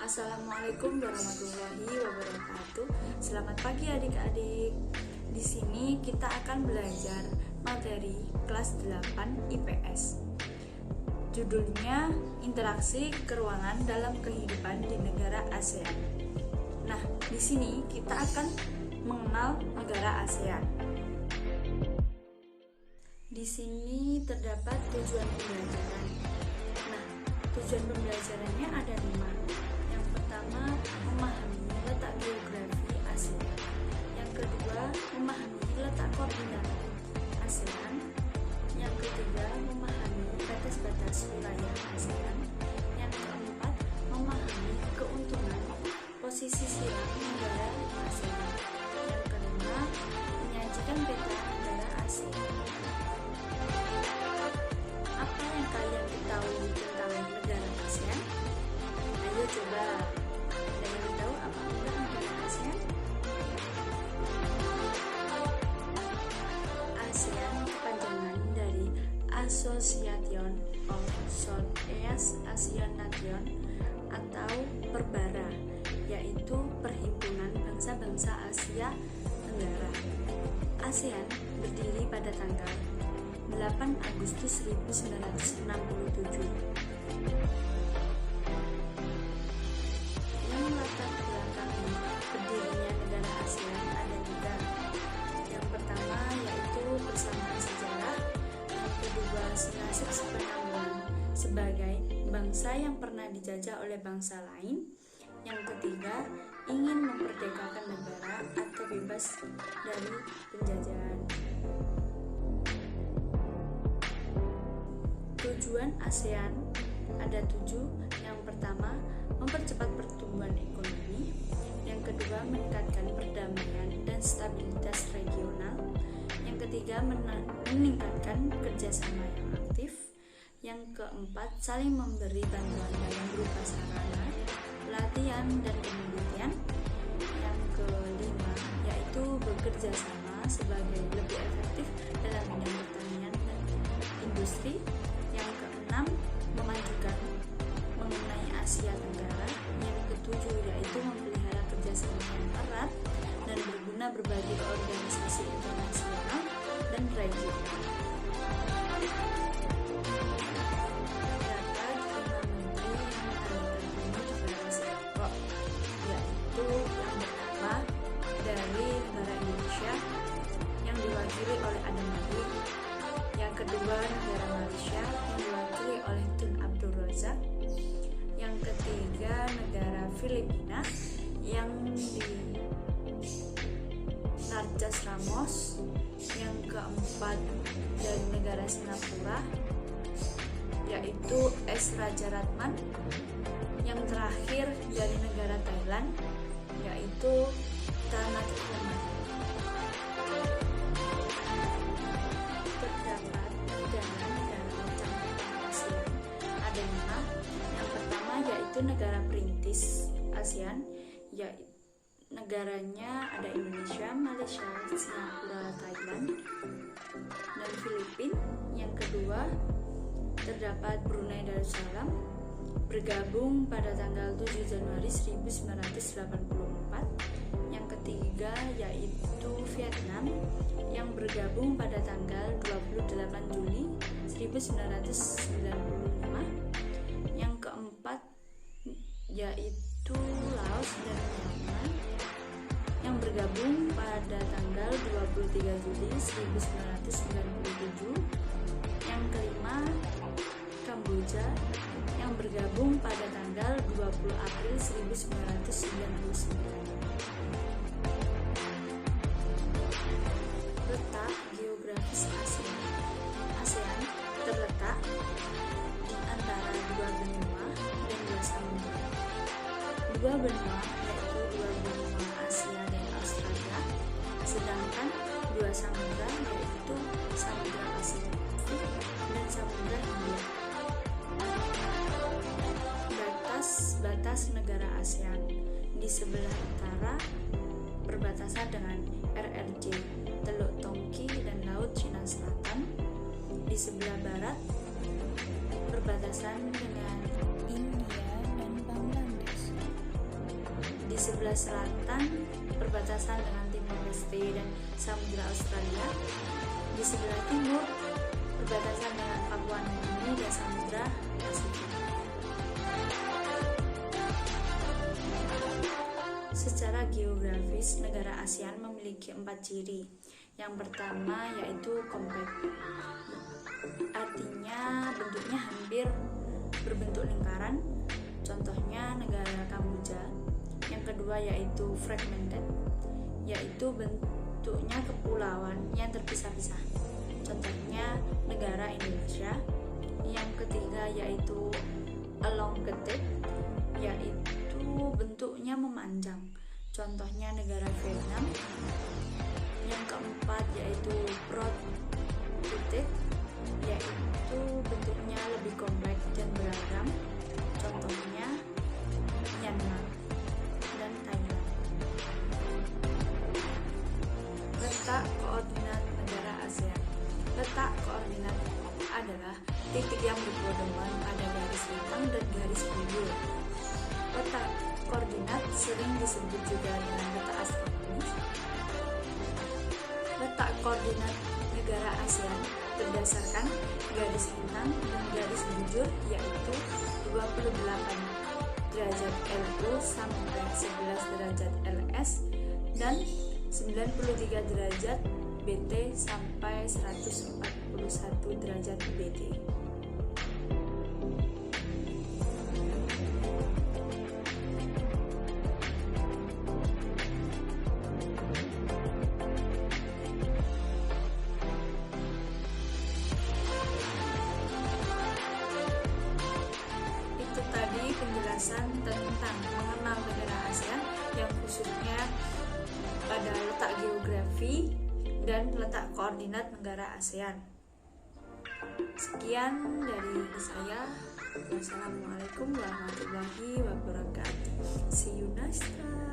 Assalamualaikum warahmatullahi wabarakatuh. Selamat pagi adik-adik. Di sini kita akan belajar materi kelas 8 IPS. Judulnya Interaksi Keruangan dalam Kehidupan di Negara ASEAN. Nah, di sini kita akan mengenal negara ASEAN. Di sini terdapat tujuan pembelajaran. Nah, tujuan pembelajarannya ada 5. Yang pertama, memahami letak geografi ASEAN. Yang kedua, memahami letak koordinat ASEAN. Yang ketiga, memahami batas-batas wilayah ASEAN. Yang keempat, memahami keuntungan posisi silang negara ASEAN. Yang kelima, menyajikan peta negara ASEAN. Apa yang kalian ketahui tentang negara ASEAN? Ayo coba. Ada yang tahu apa negara ASEAN? ASEAN kepanjangan dari Association of Southeast Asian Nations atau Perbara, yaitu Perhimpunan Bangsa-Bangsa Asia Tenggara. ASEAN berdiri pada tanggal 8 Agustus 1967. Yang latar belakangi berdirinya negara ASEAN ada 3. Yang pertama yaitu persamaan sejarah, yang kedua nasib sepenanggungan sebagai bangsa yang pernah dijajah oleh bangsa lain, yang ketiga ingin memerdekakan negara atau bebas dari penjajahan. Tujuan ASEAN ada 7. Yang pertama, mempercepat pertumbuhan ekonomi. Yang kedua, meningkatkan perdamaian dan stabilitas regional. Yang ketiga, meningkatkan kerjasama yang aktif. Yang keempat, saling memberi bantuan dalam berupa sarana, pelatihan, dan penelitian. Yang kelima, yaitu bekerja sama sebagai lebih efektif dalam bidang pertanian dan industri. Yang keenam, memajukan mengenai Asia Tenggara. Yang ketujuh, yaitu memelihara kerjasama yang erat dan berguna berbagi organisasi internasional dan regional. Terdapat 5 menteri yang menandatangani negara ASEAN, yaitu yang pertama dari negara Indonesia yang diwakili oleh Adam Malik. Yang kedua, negara Malaysia yang diwakili oleh Tun Abdul Razak. Yang ketiga, negara Filipina yang di Narjas Ramos. Yang keempat, dari negara Singapura yaitu S. Rajaratnam. Yang terakhir dari negara Thailand yaitu Tanakiman. Terdapat negara-negara campuran ASEAN ada 5. Yang pertama yaitu negara perintis ASEAN, yaitu negaranya ada Indonesia, Malaysia, Singapura, Thailand, dan Filipina. Yang kedua terdapat Brunei Darussalam, bergabung pada tanggal 7 Januari 1984. Yang ketiga yaitu Vietnam yang bergabung pada tanggal 28 Juli 1995. Yang keempat yaitu Laos dan Myanmar yang bergabung pada tanggal 23 Juli 1997. Yang kelima Kamboja yang bergabung pada tanggal 20 April 1999. Letak geografis ASEAN. ASEAN terletak di antara 2 benua dan 2 samudra. 2 benua yaitu 2 benua Asia dan Australia, sedangkan 2 samudra yaitu Samudra Pasifik dan Samudra Hindia. Batas negara ASEAN di sebelah utara berbatasan dengan RRJ, Teluk Tongki dan Laut Cina Selatan. Di sebelah barat berbatasan dengan India dan Bangladesh. sebelah selatan perbatasan dengan Timor Leste dan Samudra Australia. Di sebelah timur perbatasan dengan Papua Nugini dan Samudra Pasifik. Secara geografis, negara ASEAN memiliki 4 ciri. Yang pertama yaitu compact, artinya bentuknya hampir berbentuk lingkaran, contohnya negara Kamboja. Yang kedua yaitu fragmented, yaitu bentuknya kepulauan yang terpisah-pisah, contohnya negara Indonesia. Yang ketiga yaitu elongated, yaitu bentuknya memanjang, contohnya negara Vietnam. Yang keempat yaitu protruted, yaitu bentuknya lebih kompleks dan beragam, contohnya Myanmar dan Thailand. Letak koordinat negara ASEAN. Letak koordinat adalah titik yang berpotongan pada garis hitam dan garis biru. Letak koordinat sering disebut juga dengan letak astronomis. Letak koordinat negara ASEAN berdasarkan garis hitam dan garis bujur, yaitu 28 derajat LU sampai 11 derajat LS dan 93 derajat BT sampai 141 derajat BT. Penjelasan tentang mengenal negara ASEAN yang khususnya pada letak geografi dan letak koordinat negara ASEAN. Sekian dari saya. Wassalamualaikum warahmatullahi wabarakatuh. See you next time.